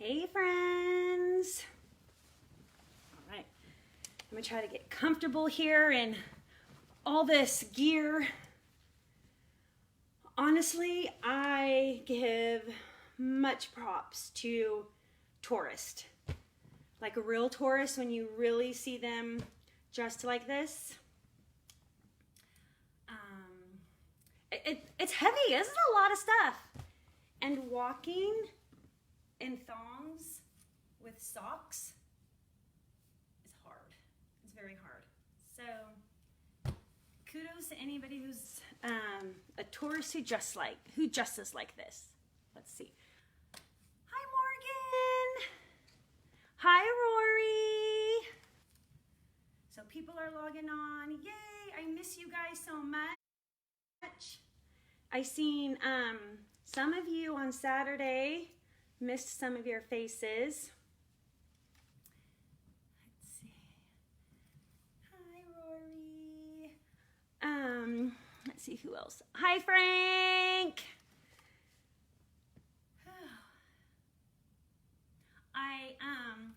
Hey friends! All right, I'm gonna try to get comfortable here in all this gear. Honestly, I give much props to tourists. Like a real tourist, when you really see them dressed like this. It's heavy. This is a lot of stuff. And walking in thongs with socks is hard. It's very hard. So kudos to anybody who's a tourist who dresses like this. Let's see. Hi Morgan. Hi Rory. So people are logging on. Yay! I miss you guys so much. I seen some of you on Saturday. Missed some of your faces. Let's see. Hi, Rory. Let's see who else. Hi, Frank. I am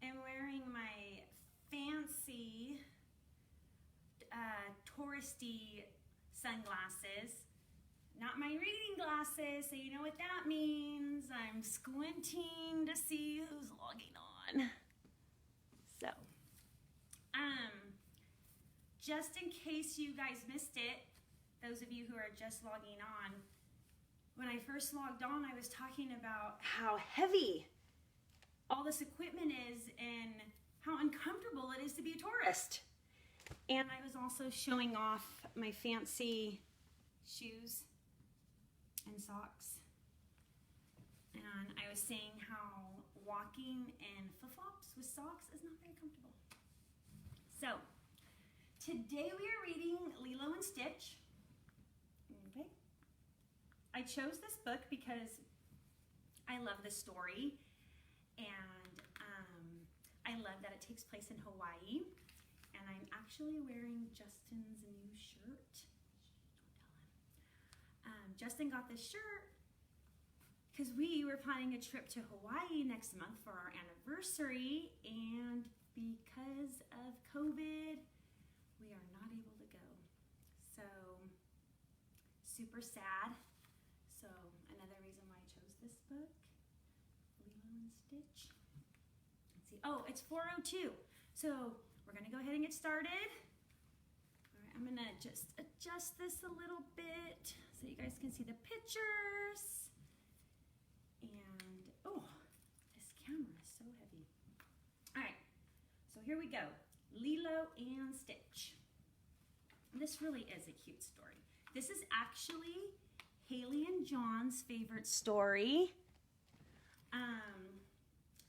wearing my fancy touristy sunglasses. Not my reading glasses, so you know what that means. I'm squinting to see who's logging on. So, just in case you guys missed it, those of you who are just logging on, when I first logged on, I was talking about how heavy all this equipment is and how uncomfortable it is to be a tourist. And I was also showing off my fancy shoes and socks, and I was saying how walking in flip-flops with socks is not very comfortable. So today we are reading Lilo and Stitch. Okay, I chose this book because I love the story, and I love that it takes place in Hawaii, and I'm actually wearing Justin's new shirt. Justin got this shirt because we were planning a trip to Hawaii next month for our anniversary, and because of COVID, we are not able to go. So, super sad. So, another reason why I chose this book, Lilo and Stitch. Let's see. Oh, it's 4:02. So, we're going to go ahead and get started. I'm gonna just adjust this a little bit so you guys can see the pictures. And, oh, this camera is so heavy. All right, so here we go. Lilo and Stitch. This really is a cute story. This is actually Haley and John's favorite story.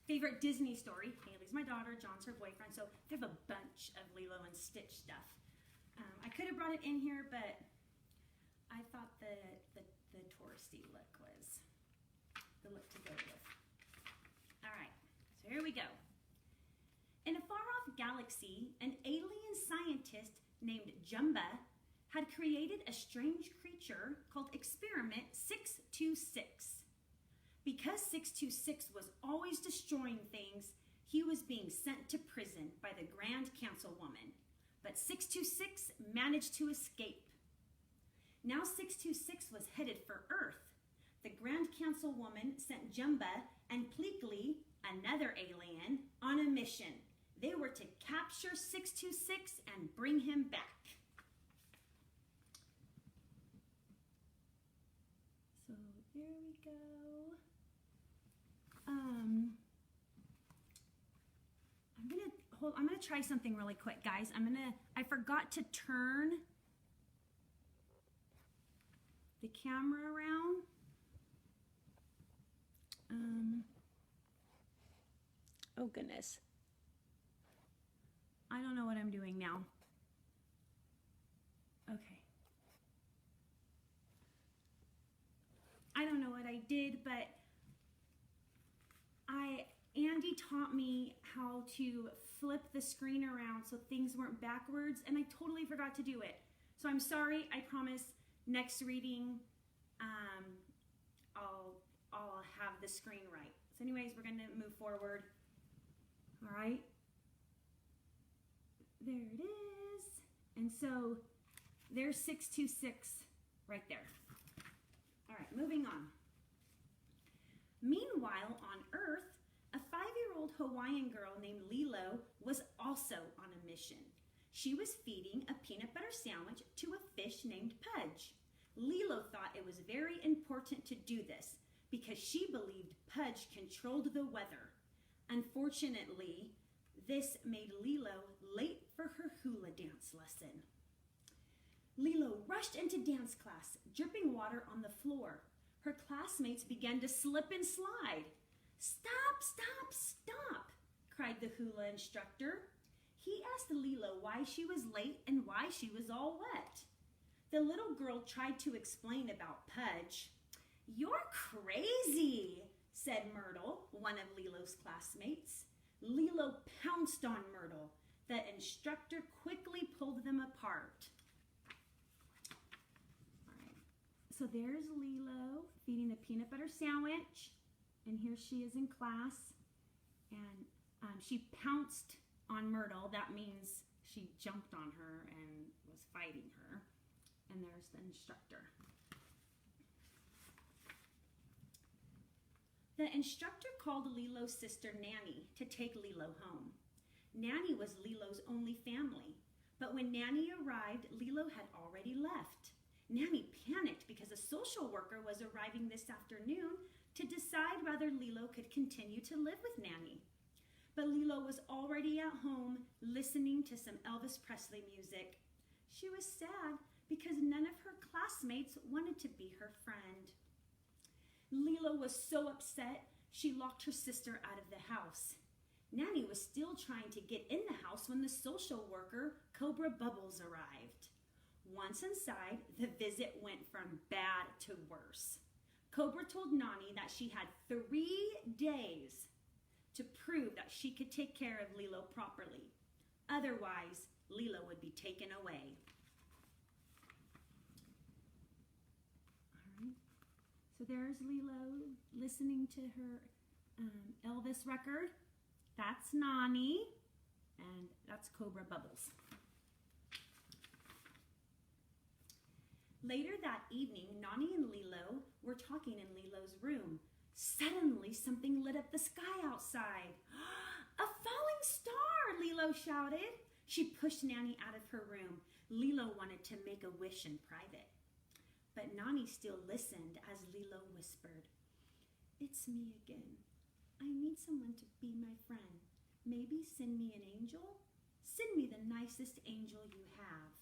Favorite Disney story. Haley's my daughter, John's her boyfriend, so they have a bunch of Lilo and Stitch stuff. I could have brought it in here, but I thought the touristy look was the look to go with. All right, so here we go. In a far-off galaxy, an alien scientist named Jumba had created a strange creature called Experiment 626. Because 626 was always destroying things, he was being sent to prison by the Grand Councilwoman. But 626 managed to escape. Now 626 was headed for Earth. The Grand Councilwoman sent Jumba and Pleakley, another alien, on a mission. They were to capture 626 and bring him back. So there we go. I'm gonna try something really quick, guys. I forgot to turn the camera around. Oh goodness. I don't know what I'm doing now. Okay. I don't know what I did, but Andy taught me how to flip the screen around so things weren't backwards, and I totally forgot to do it. So I'm sorry. I promise next reading I'll have the screen right. So anyways, we're going to move forward. All right. There it is. And so there's 626 right there. All right, moving on. Meanwhile, on Earth, a 5-year-old Hawaiian girl named Lilo was also on a mission. She was feeding a peanut butter sandwich to a fish named Pudge. Lilo thought it was very important to do this because she believed Pudge controlled the weather. Unfortunately, this made Lilo late for her hula dance lesson. Lilo rushed into dance class, dripping water on the floor. Her classmates began to slip and slide. "Stop, stop, stop," cried the hula instructor. He asked Lilo why she was late and why she was all wet. The little girl tried to explain about Pudge. "You're crazy," said Myrtle, one of Lilo's classmates. Lilo pounced on Myrtle. The instructor quickly pulled them apart. All right. So there's Lilo feeding a peanut butter sandwich. And here she is in class. And she pounced on Myrtle. That means she jumped on her and was fighting her. And there's the instructor. The instructor called Lilo's sister Nanny to take Lilo home. Nanny was Lilo's only family, but when Nanny arrived, Lilo had already left. Nanny panicked because a social worker was arriving this afternoon to decide whether Lilo could continue to live with Nanny. But Lilo was already at home listening to some Elvis Presley music. She was sad because none of her classmates wanted to be her friend. Lilo was so upset, she locked her sister out of the house. Nanny was still trying to get in the house when the social worker, Cobra Bubbles, arrived. Once inside, the visit went from bad to worse. Cobra told Nanny that she had 3 days to prove that she could take care of Lilo properly. Otherwise, Lilo would be taken away. All right. So there's Lilo listening to her Elvis record. That's Nani, and that's Cobra Bubbles. Later that evening, Nani and Lilo were talking in Lilo's room. Suddenly, something lit up the sky outside. "A falling star!" Lilo shouted. She pushed Nani out of her room. Lilo wanted to make a wish in private. But Nani still listened as Lilo whispered, "It's me again. I need someone to be my friend. Maybe send me an angel? Send me the nicest angel you have."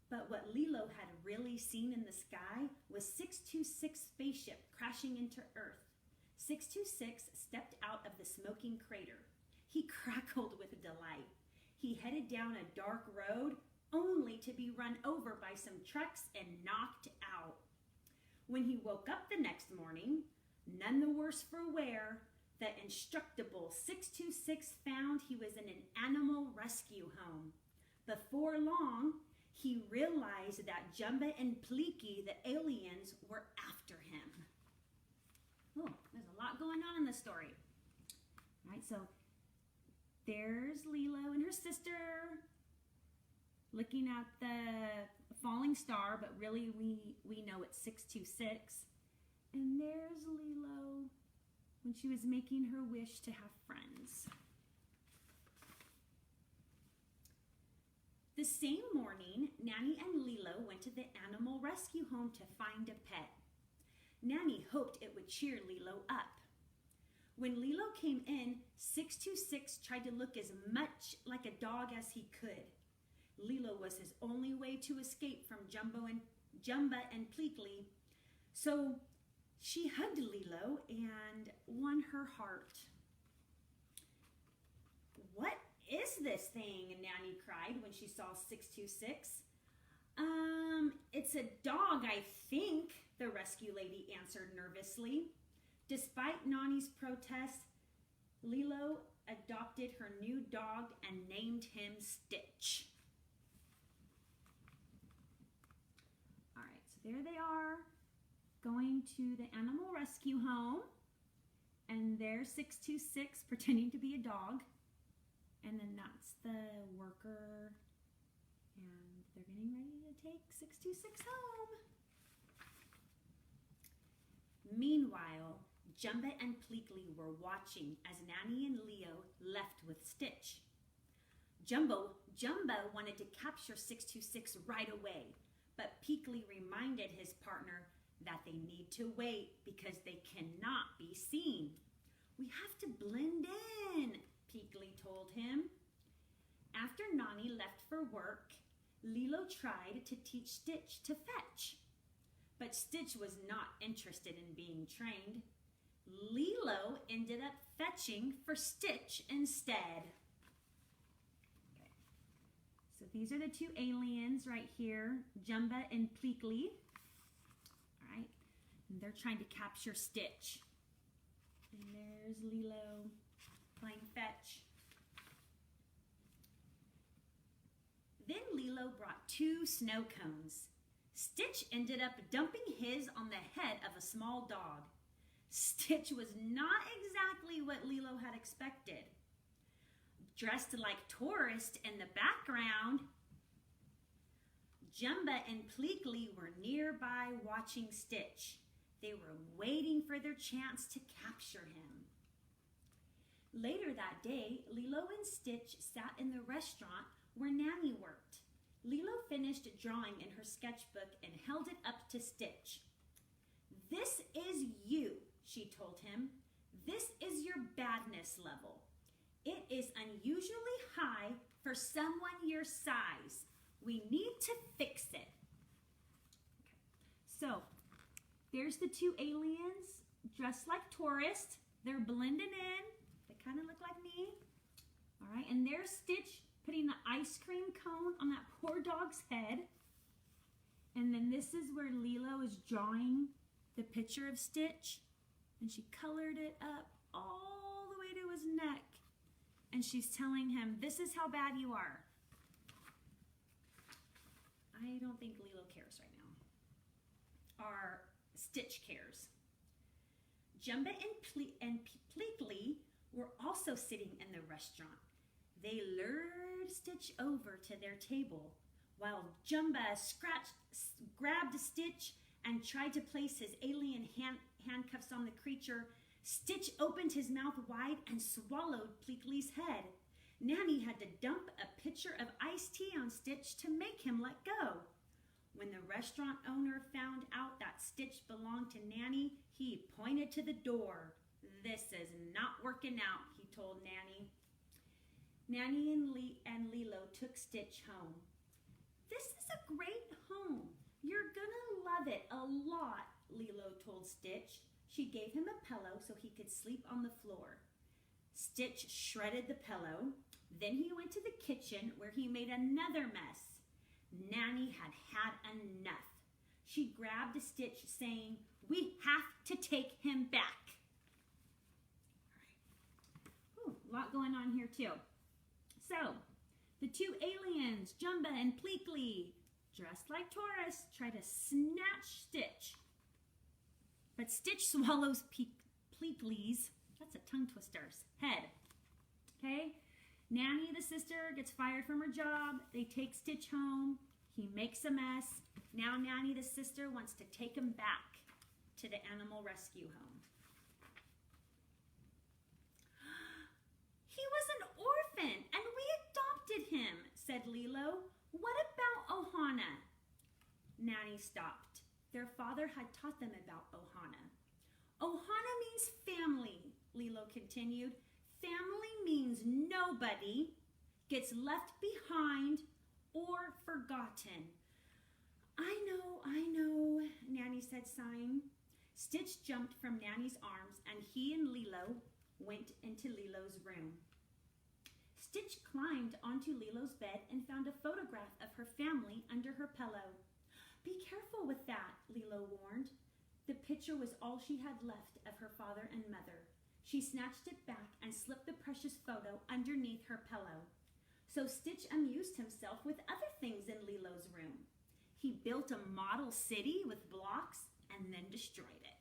But what Lilo had really seen in the sky was 626 spaceship crashing into Earth. 626 stepped out of the smoking crater. He crackled with delight. He headed down a dark road only to be run over by some trucks and knocked out. When he woke up the next morning, none the worse for wear, the instructable 626 found he was in an animal rescue home. Before long, he realized that Jumba and Pleaky, the aliens, were after him. Oh, there's a lot going on in this story. All right, so there's Lilo and her sister looking at the falling star, but really we know it's 626. And there's Lilo when she was making her wish to have friends. The same morning, Nanny and Lilo went to the animal rescue home to find a pet. Nanny hoped it would cheer Lilo up. When Lilo came in, 626 tried to look as much like a dog as he could. Lilo was his only way to escape from Jumba and Pleaky, so she hugged Lilo and won her heart. "What is this thing?" Nanny cried when she saw 626. It's a dog, I think," the rescue lady answered nervously. Despite Nani's protest, Lilo adopted her new dog and named him Stitch. All right, so there they are, going to the animal rescue home. And there's 626 pretending to be a dog. And then that's the worker. And they're getting ready to take 626 home. Meanwhile, Jumba and Pleakley were watching as Nanny and Leo left with Stitch. Jumba wanted to capture 626 right away, but Pleakley reminded his partner that they need to wait because they cannot be seen. We have to blend in, Pleakley told him. After Nani left for work, Lilo tried to teach Stitch to fetch. But Stitch was not interested in being trained. Lilo ended up fetching for Stitch instead. Okay. So these are the two aliens right here, Jumba and Pleakley. All right. And they're trying to capture Stitch. And there's Lilo playing fetch. Then Lilo brought 2 snow cones. Stitch ended up dumping his on the head of a small dog. Stitch was not exactly what Lilo had expected. Dressed like tourists in the background, Jumba and Pleakley were nearby watching Stitch. They were waiting for their chance to capture him. Later that day, Lilo and Stitch sat in the restaurant where Nanny worked. Lilo finished drawing in her sketchbook and held it up to Stitch. "This is you," she told him. "This is your badness level. It is unusually high for someone your size. We need to fix it." Okay. So, there's the 2 aliens dressed like tourists. They're blending in. They kind of look like me. All right, and there's Stitch putting the ice cream cone on that poor dog's head. And then this is where Lilo is drawing the picture of Stitch. And she colored it up all the way to his neck. And she's telling him, "This is how bad you are." I don't think Lilo cares right now. Or Stitch cares. Jumba and Pleakley were also sitting in the restaurant. They lured Stitch over to their table while Jumba grabbed Stitch and tried to place his alien handcuffs on the creature. Stitch opened his mouth wide and swallowed Pleakley's head. Nanny had to dump a pitcher of iced tea on Stitch to make him let go. When the restaurant owner found out that Stitch belonged to Nanny, he pointed to the door. "This is not working out," he told Nanny. Nanny and Lilo took Stitch home. "This is a great home. You're gonna love it a lot," Lilo told Stitch. She gave him a pillow so he could sleep on the floor. Stitch shredded the pillow. Then he went to the kitchen where he made another mess. Nanny had had enough. She grabbed Stitch, saying, "We have to take him back." All right. Ooh, a lot going on here too. So, the 2 aliens, Jumba and Pleakley, dressed like tourists, try to snatch Stitch. But Stitch swallows Pleakley's, that's a tongue twister's, head. Okay? Nanny, the sister, gets fired from her job. They take Stitch home. He makes a mess. Now Nanny, the sister, wants to take him back to the animal rescue home. "He was an orphan and we adopted him," said Lilo. "What about Ohana?" Nanny stopped. Their father had taught them about Ohana. "Ohana means family," Lilo continued. "Family means nobody gets left behind or forgotten." I know, Nanny said, sighing. Stitch jumped from Nanny's arms and he and Lilo went into Lilo's room. Stitch climbed onto Lilo's bed and found a photograph of her family under her pillow. "Be careful with that," Lilo warned. The picture was all she had left of her father and mother. She snatched it back and slipped the precious photo underneath her pillow. So Stitch amused himself with other things in Lilo's room. He built a model city with blocks and then destroyed it.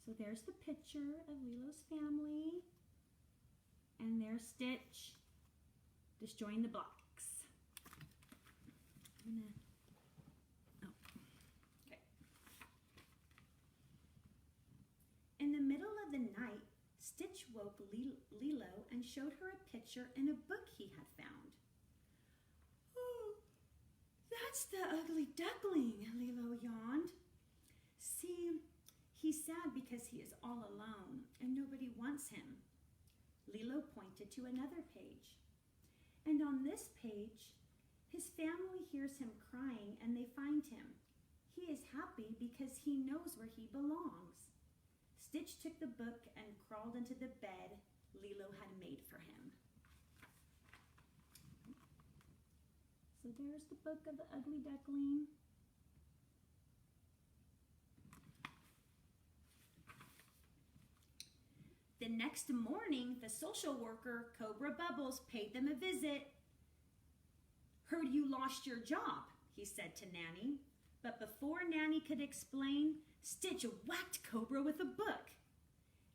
So there's the picture of Lilo's family. And there's Stitch destroying the blocks. Okay. In the middle of the night, Stitch woke Lilo and showed her a picture in a book he had found. "Oh, that's the ugly duckling," Lilo yawned. "See, he's sad because he is all alone and nobody wants him." Lilo pointed to another page. And on this page, his family hears him crying and they find him. He is happy because he knows where he belongs. Stitch took the book and crawled into the bed Lilo had made for him. So there's the book of the ugly duckling. The next morning, the social worker, Cobra Bubbles, paid them a visit. "Heard you lost your job," he said to Nanny. But before Nanny could explain, Stitch whacked Cobra with a book.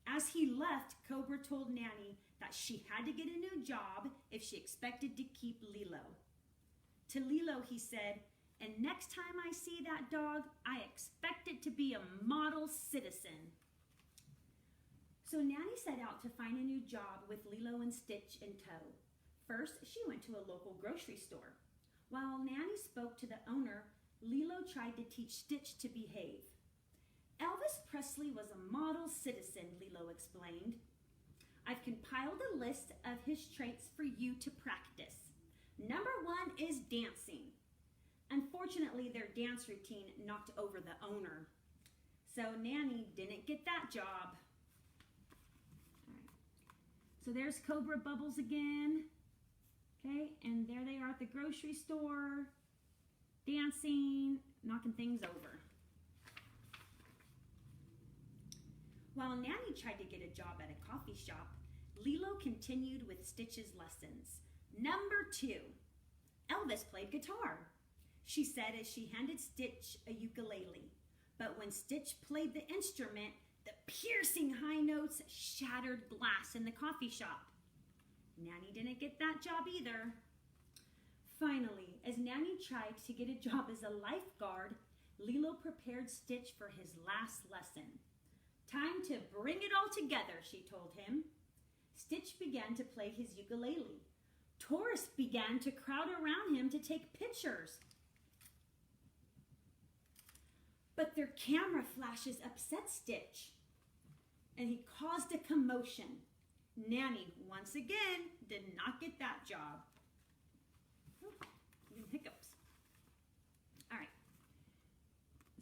As he left, Cobra told Nanny that she had to get a new job if she expected to keep Lilo. To Lilo, he said, "And next time I see that dog, I expect it to be a model citizen." So Nanny set out to find a new job with Lilo and Stitch in tow. First, she went to a local grocery store. While Nanny spoke to the owner, Lilo tried to teach Stitch to behave. "Elvis Presley was a model citizen," Lilo explained. "I've compiled a list of his traits for you to practice. Number 1 is dancing." Unfortunately, their dance routine knocked over the owner. So Nanny didn't get that job. So there's Cobra Bubbles again. Okay, and there they are at the grocery store, dancing, knocking things over. While Nanny tried to get a job at a coffee shop, Lilo continued with Stitch's lessons. Number 2, Elvis played guitar, she said as she handed Stitch a ukulele. But when Stitch played the instrument, the piercing high notes shattered glass in the coffee shop. Nanny didn't get that job either. Finally, as Nanny tried to get a job as a lifeguard, Lilo prepared Stitch for his last lesson. "Time to bring it all together," she told him. Stitch began to play his ukulele. Tourists began to crowd around him to take pictures. But their camera flashes upset Stitch, and he caused a commotion. Nanny, once again, did not get that job. Hiccups. All right.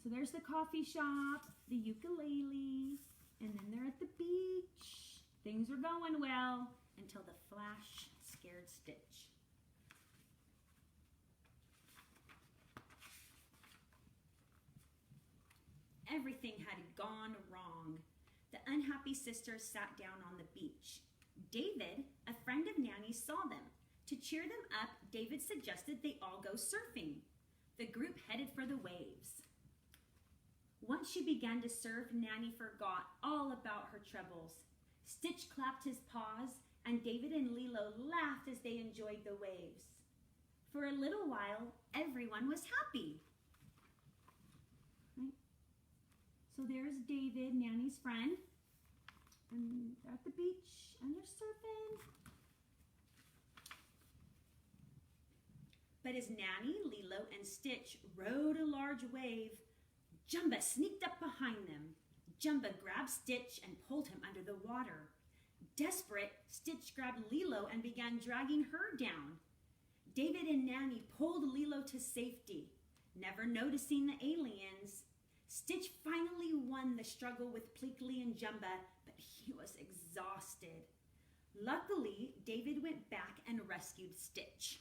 So there's the coffee shop, the ukulele, and then they're at the beach. Things were going well until the flash scared Stitch. Everything had gone wrong. The unhappy sisters sat down on the beach. David, a friend of Nanny's, saw them. To cheer them up, David suggested they all go surfing. The group headed for the waves. Once she began to surf, Nanny forgot all about her troubles. Stitch clapped his paws, and David and Lilo laughed as they enjoyed the waves. For a little while, everyone was happy. Right? So there's David, Nanny's friend, and they're at the beach, and they're surfing. But as Nanny, Lilo, and Stitch rode a large wave, Jumba sneaked up behind them. Jumba grabbed Stitch and pulled him under the water. Desperate, Stitch grabbed Lilo and began dragging her down. David and Nanny pulled Lilo to safety, never noticing the aliens. Stitch finally won the struggle with Pleakley and Jumba, but he was exhausted. Luckily, David went back and rescued Stitch.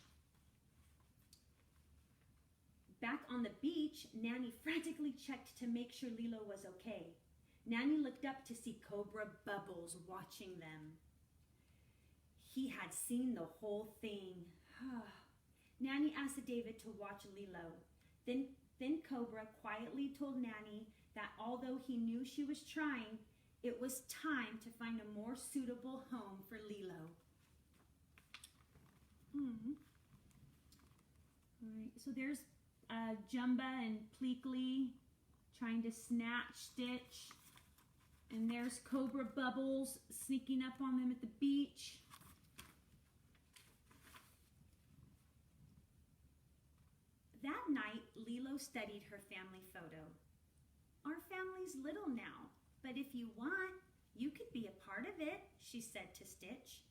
Back on the beach, Nanny frantically checked to make sure Lilo was okay. Nanny looked up to see Cobra Bubbles watching them. He had seen the whole thing. Nanny asked David to watch Lilo. Then Cobra quietly told Nanny that although he knew she was trying, It was time to find a more suitable home for Lilo. All right, so there's Jumba and Pleakley trying to snatch Stitch. And there's Cobra Bubbles sneaking up on them at the beach. That night, Lilo studied her family photo. Our family's little now, but if you want, you could be a part of it, she said to Stitch.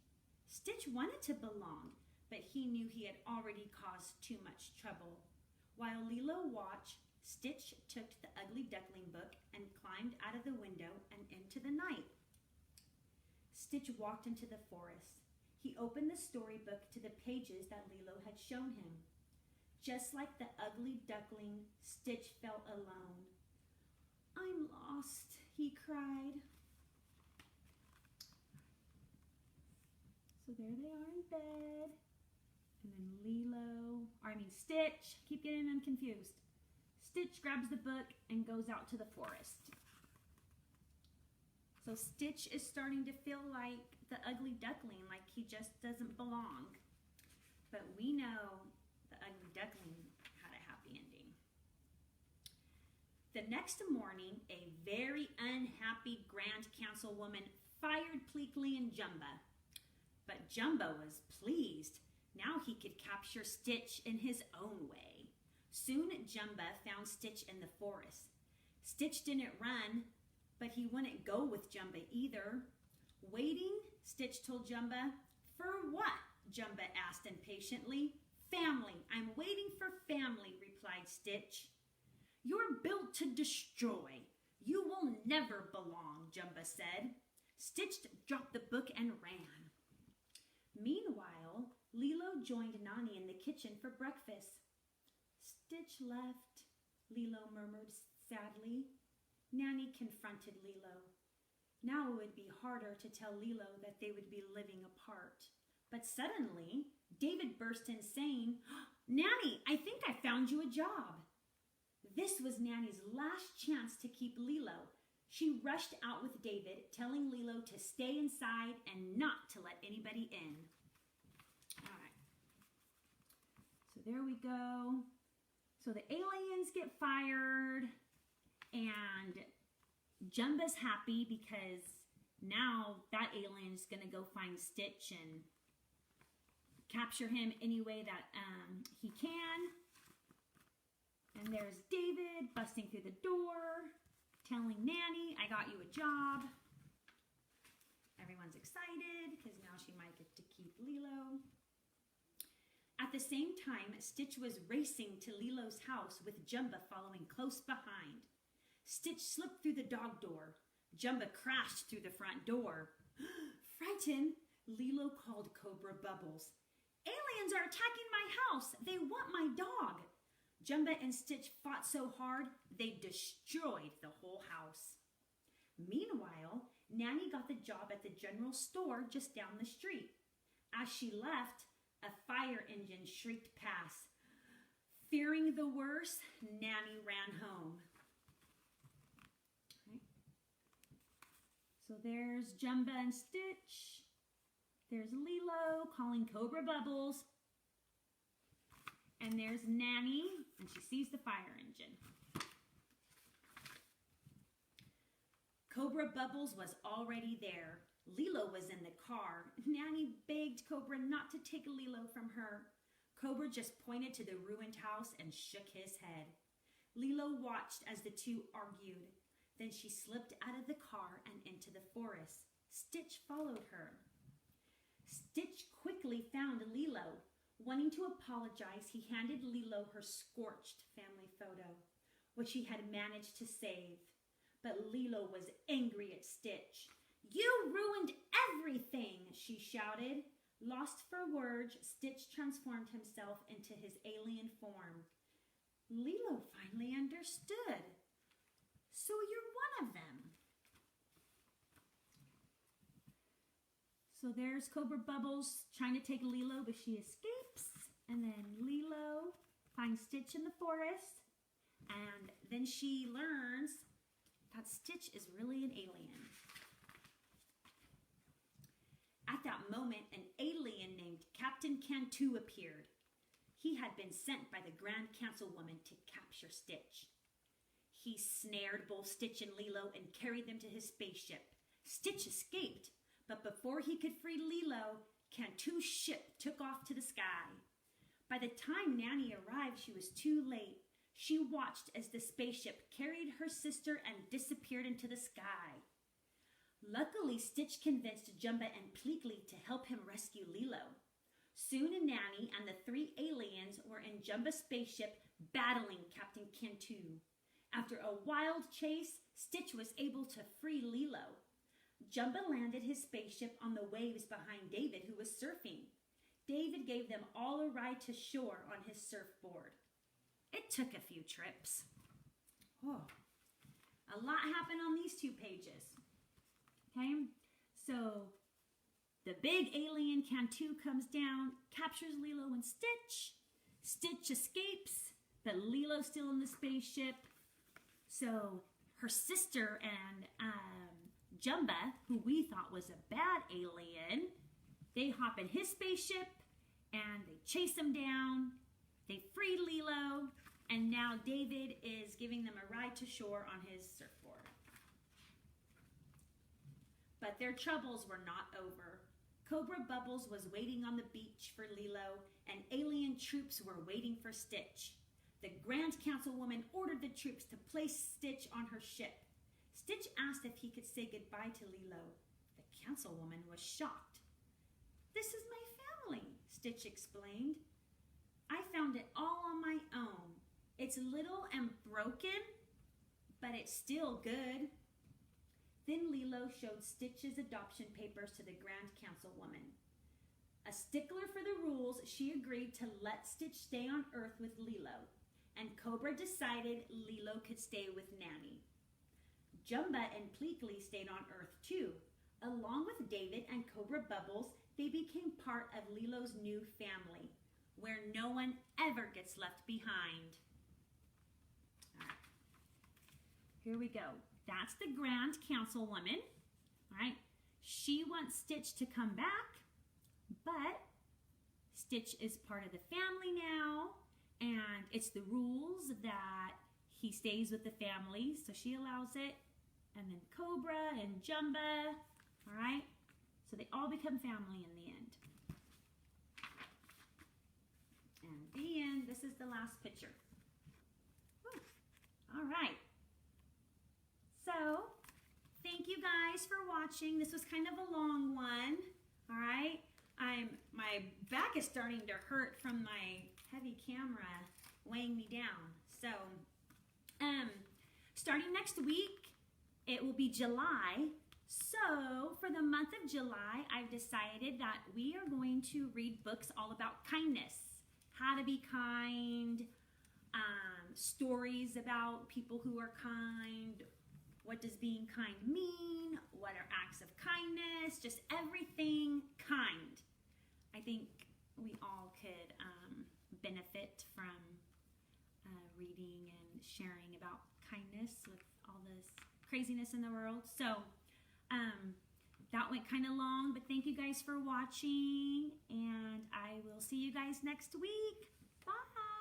Stitch wanted to belong, but he knew he had already caused too much trouble. While Lilo watched, Stitch took the Ugly Duckling book and climbed out of the window and into the night. Stitch walked into the forest. He opened the storybook to the pages that Lilo had shown him. Just like the Ugly Duckling, Stitch felt alone. I'm lost, he cried. So there they are in bed. And then Stitch, keep getting them confused. Stitch grabs the book and goes out to the forest. So Stitch is starting to feel like the Ugly Duckling, like he just doesn't belong. But we know the Ugly Duckling had a happy ending. The next morning, a very unhappy Grand Councilwoman fired Pleakley and Jumba. But Jumba was pleased. Now he could capture Stitch in his own way. Soon Jumba found Stitch in the forest. Stitch didn't run, but he wouldn't go with Jumba either. Waiting, Stitch told Jumba. For what? Jumba asked impatiently. Family. I'm waiting for family, replied Stitch. You're built to destroy. You will never belong, Jumba said. Stitch dropped the book and ran. Meanwhile, Lilo joined Nani in the kitchen for breakfast. Stitch left, Lilo murmured sadly. Nanny confronted Lilo. Now it would be harder to tell Lilo that they would be living apart. But suddenly, David burst in saying, Nanny, I think I found you a job. This was Nanny's last chance to keep Lilo. She rushed out with David, telling Lilo to stay inside and not to let anybody in. All right. So there we go. So the aliens get fired, and Jumba's happy because now that alien is going to go find Stitch and capture him any way that he can. And there's David busting through the door, telling Nanny, I got you a job. Everyone's excited because now she might get to keep Lilo. At the same time, Stitch was racing to Lilo's house with Jumba following close behind. Stitch slipped through the dog door. Jumba crashed through the front door. Frightened, Lilo called Cobra Bubbles. Aliens are attacking my house. They want my dog. Jumba and Stitch fought so hard, they destroyed the whole house. Meanwhile, Nanny got the job at the general store just down the street. As she left, a fire engine shrieked past. Fearing the worst, Nanny ran home. Okay. So there's Jumba and Stitch. There's Lilo calling Cobra Bubbles. And there's Nanny, and she sees the fire engine. Cobra Bubbles was already there. Lilo was in the car. Nanny begged Cobra not to take Lilo from her. Cobra just pointed to the ruined house and shook his head. Lilo watched as the two argued. Then she slipped out of the car and into the forest. Stitch followed her. Stitch quickly found Lilo. Wanting to apologize, he handed Lilo her scorched family photo, which he had managed to save. But Lilo was angry at Stitch. You ruined everything, she shouted. Lost for words, Stitch transformed himself into his alien form. Lilo finally understood. So you're one of them. So there's Cobra Bubbles trying to take Lilo, but she escapes. And then Lilo finds Stitch in the forest. And then she learns that Stitch is really an alien. that moment, an alien named Captain Cantu appeared. He had been sent by the Grand Councilwoman to capture Stitch. He snared both Stitch and Lilo and carried them to his spaceship. Stitch escaped, but before he could free Lilo, Cantu's ship took off to the sky. By the time Nanny arrived, she was too late. She watched as the spaceship carried her sister and disappeared into the sky. Luckily, Stitch convinced Jumba and Pleakley to help him rescue Lilo. Soon Nanny and the 3 aliens were in Jumba's spaceship battling Captain Cantu. After a wild chase, Stitch was able to free Lilo. Jumba landed his spaceship on the waves behind David, who was surfing. David gave them all a ride to shore on his surfboard. It took a few trips. Oh, a lot happened on these 2 pages. Okay, so the big alien Cantu comes down, captures Lilo and Stitch. Stitch escapes, but Lilo's still in the spaceship. So her sister and Jumba, who we thought was a bad alien, they hop in his spaceship and they chase him down. They freed Lilo, and now David is giving them a ride to shore on his surfboard. But their troubles were not over. Cobra Bubbles was waiting on the beach for Lilo, and alien troops were waiting for Stitch. The Grand Councilwoman ordered the troops to place Stitch on her ship. Stitch asked if he could say goodbye to Lilo. The Councilwoman was shocked. "This is my family," Stitch explained. "I found it all on my own. It's little and broken, but it's still good." Then Lilo showed Stitch's adoption papers to the Grand Councilwoman. A stickler for the rules, she agreed to let Stitch stay on Earth with Lilo, and Cobra decided Lilo could stay with Nanny. Jumba and Pleakley stayed on Earth too. Along with David and Cobra Bubbles, they became part of Lilo's new family, where no one ever gets left behind. All right. Here we go. That's the Grand Councilwoman. All right. She wants Stitch to come back, but Stitch is part of the family now, and it's the rules that he stays with the family, so she allows it. And then Cobra and Jumba, all right? So they all become family in the end. And the end. This is the last picture. Woo. All right. So, thank you guys for watching. This was kind of a long one, all right? My back is starting to hurt from my heavy camera weighing me down. So, starting next week, it will be July. So, for the month of July, I've decided that we are going to read books all about kindness. How to be kind, stories about people who are kind. What does being kind mean? What are acts of kindness? Just everything kind. I think we all could benefit from reading and sharing about kindness with all this craziness in the world. So that went kind of long, but thank you guys for watching, and I will see you guys next week. Bye.